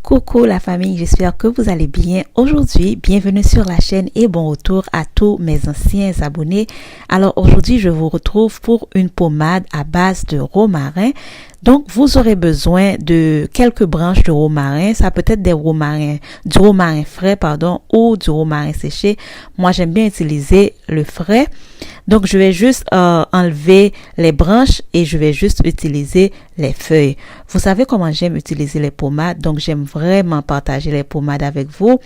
Coucou la famille, j'espère que vous allez bien. Aujourd'hui, bienvenue sur la chaîne et bon retour à tous mes anciens abonnés. Alors aujourd'hui, je vous retrouve pour une pommade à base de romarin. Donc, vous aurez besoin de quelques branches de romarin. Ça peut être du romarin frais, ou du romarin séché. Moi, j'aime bien utiliser le frais. Donc, je vais juste enlever les branches et je vais juste utiliser les feuilles. Vous savez comment j'aime utiliser les pommades. Donc, j'aime vraiment partager les pommades avec vous.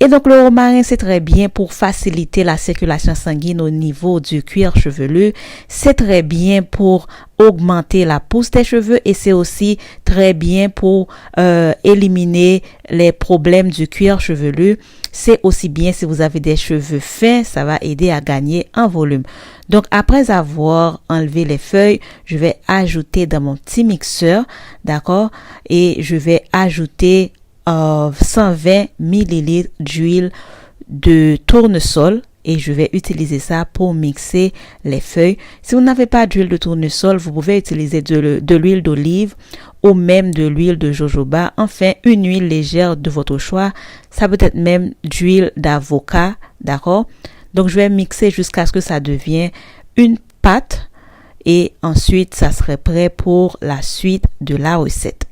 Et donc, le romarin, c'est très bien pour faciliter la circulation sanguine au niveau du cuir chevelu. C'est très bien pour augmenter la pousse des cheveux et c'est aussi très bien pour éliminer les problèmes du cuir chevelu. C'est aussi bien si vous avez des cheveux fins, ça va aider à gagner en volume. Donc, après avoir enlevé les feuilles, je vais ajouter dans mon petit mixeur, d'accord? Et je vais ajouter 120 ml d'huile de tournesol et je vais utiliser ça pour mixer les feuilles. Si vous n'avez pas d'huile de tournesol, vous pouvez utiliser de l'huile d'olive ou même de l'huile de jojoba. Enfin, une huile légère de votre choix. Ça peut être même d'huile d'avocat, d'accord? Donc, je vais mixer jusqu'à ce que ça devienne une pâte et ensuite, ça serait prêt pour la suite de la recette.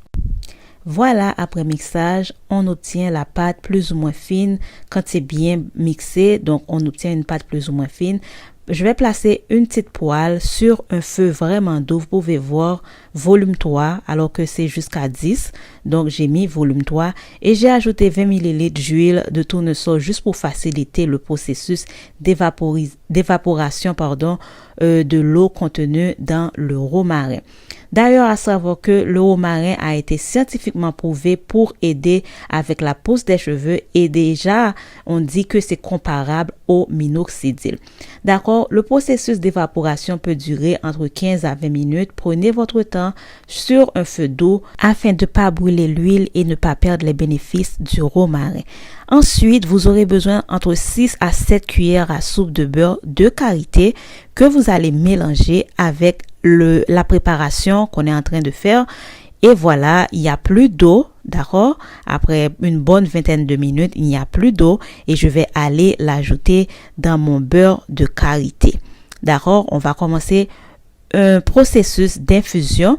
Voilà, après mixage, on obtient la pâte plus ou moins fine. Quand c'est bien mixé, donc on obtient une pâte plus ou moins fine. Je vais placer une petite poêle sur un feu vraiment doux. Vous pouvez voir volume 3 alors que c'est jusqu'à 10. Donc j'ai mis volume 3 et j'ai ajouté 20 ml d'huile de tournesol juste pour faciliter le processus d'évaporation de l'eau contenue dans le romarin. D'ailleurs, à savoir que le romarin a été scientifiquement prouvé pour aider avec la pousse des cheveux et déjà, on dit que c'est comparable au minoxidil. D'accord? Le processus d'évaporation peut durer entre 15 à 20 minutes. Prenez votre temps sur un feu doux afin de ne pas brûler l'huile et ne pas perdre les bénéfices du romarin. Ensuite, vous aurez besoin entre 6 à 7 cuillères à soupe de beurre de karité que vous allez mélanger avec la préparation qu'on est en train de faire. Et voilà, il n'y a plus d'eau, d'accord? Après une bonne vingtaine de minutes, il n'y a plus d'eau et je vais aller l'ajouter dans mon beurre de karité. D'accord? On va commencer un processus d'infusion.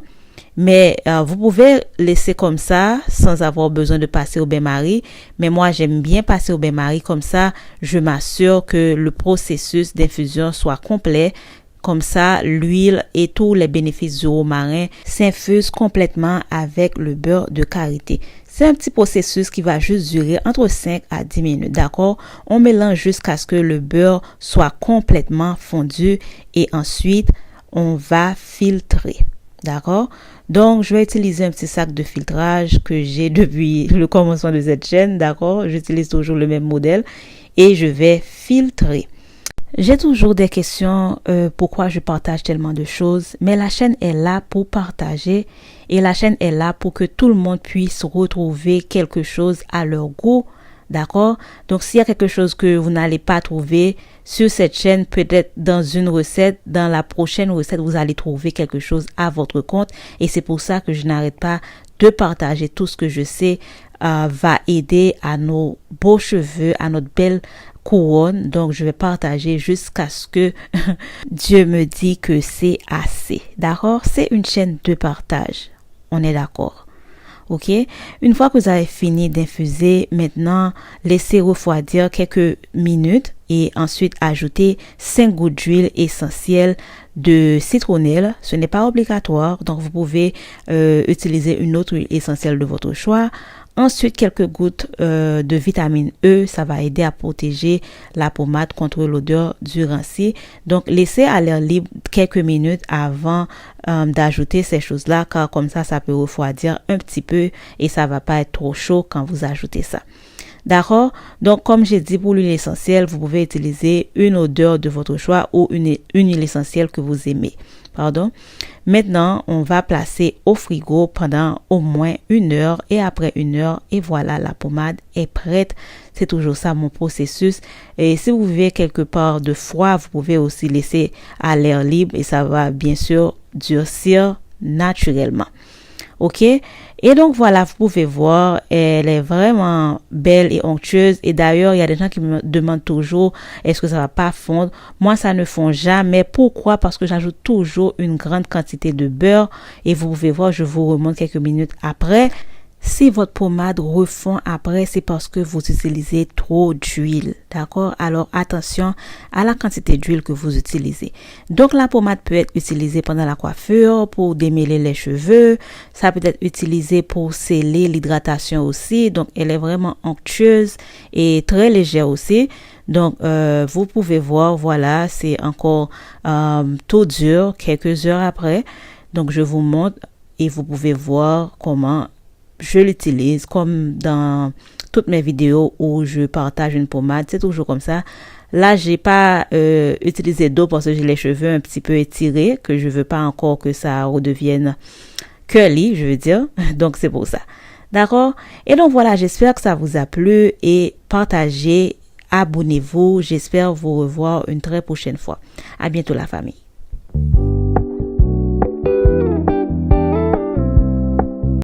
Mais vous pouvez laisser comme ça sans avoir besoin de passer au bain-marie. Mais moi, j'aime bien passer au bain-marie. Comme ça, je m'assure que le processus d'infusion soit complet. Comme ça, l'huile et tous les bénéfices du romarin s'infusent complètement avec le beurre de karité. C'est un petit processus qui va juste durer entre 5 à 10 minutes, d'accord? On mélange jusqu'à ce que le beurre soit complètement fondu et ensuite, on va filtrer. D'accord? Donc, je vais utiliser un petit sac de filtrage que j'ai depuis le commencement de cette chaîne. D'accord? J'utilise toujours le même modèle et je vais filtrer. J'ai toujours des questions pourquoi je partage tellement de choses, mais la chaîne est là pour partager et la chaîne est là pour que tout le monde puisse retrouver quelque chose à leur goût. D'accord? Donc, s'il y a quelque chose que vous n'allez pas trouver sur cette chaîne, peut-être dans une recette, dans la prochaine recette, vous allez trouver quelque chose à votre compte. Et c'est pour ça que je n'arrête pas de partager tout ce que je sais va aider à nos beaux cheveux, à notre belle couronne. Donc, je vais partager jusqu'à ce que Dieu me dit que c'est assez. D'accord? C'est une chaîne de partage. On est d'accord? Ok, une fois que vous avez fini d'infuser, maintenant laissez refroidir quelques minutes et ensuite ajoutez 5 gouttes d'huile essentielle de citronnelle. Ce n'est pas obligatoire, donc vous pouvez utiliser une autre huile essentielle de votre choix. Ensuite, quelques gouttes de vitamine E, ça va aider à protéger la pommade contre l'odeur du ranci. Donc, laissez à l'air libre quelques minutes avant d'ajouter ces choses-là, car comme ça peut refroidir un petit peu et ça va pas être trop chaud quand vous ajoutez ça. D'accord? Donc, comme j'ai dit, pour l'huile essentielle, vous pouvez utiliser une odeur de votre choix ou une huile essentielle que vous aimez. Maintenant, on va placer au frigo pendant au moins 1 heure et après 1 heure, et voilà, la pommade est prête. C'est toujours ça mon processus. Et si vous vivez quelque part de froid, vous pouvez aussi laisser à l'air libre et ça va bien sûr durcir naturellement. Ok? Et donc voilà, vous pouvez voir, elle est vraiment belle et onctueuse. Et d'ailleurs, il y a des gens qui me demandent toujours, est-ce que ça va pas fondre? Moi, ça ne fond jamais. Pourquoi? Parce que j'ajoute toujours une grande quantité de beurre. Et vous pouvez voir, je vous remonte quelques minutes après. Si votre pommade refond après, c'est parce que vous utilisez trop d'huile, d'accord? Alors attention à la quantité d'huile que vous utilisez. Donc la pommade peut être utilisée pendant la coiffure pour démêler les cheveux. Ça peut être utilisé pour sceller l'hydratation aussi. Donc elle est vraiment onctueuse et très légère aussi. Donc vous pouvez voir, voilà, c'est encore tout dur quelques heures après. Donc je vous montre et vous pouvez voir comment je l'utilise, comme dans toutes mes vidéos où je partage une pommade, c'est toujours comme ça. Là, j'ai pas utilisé d'eau parce que j'ai les cheveux un petit peu étirés, que je veux pas encore que ça redevienne curly, je veux dire. Donc c'est pour ça. D'accord? Et donc voilà, j'espère que ça vous a plu et partagez, abonnez-vous. J'espère vous revoir une très prochaine fois. À bientôt la famille.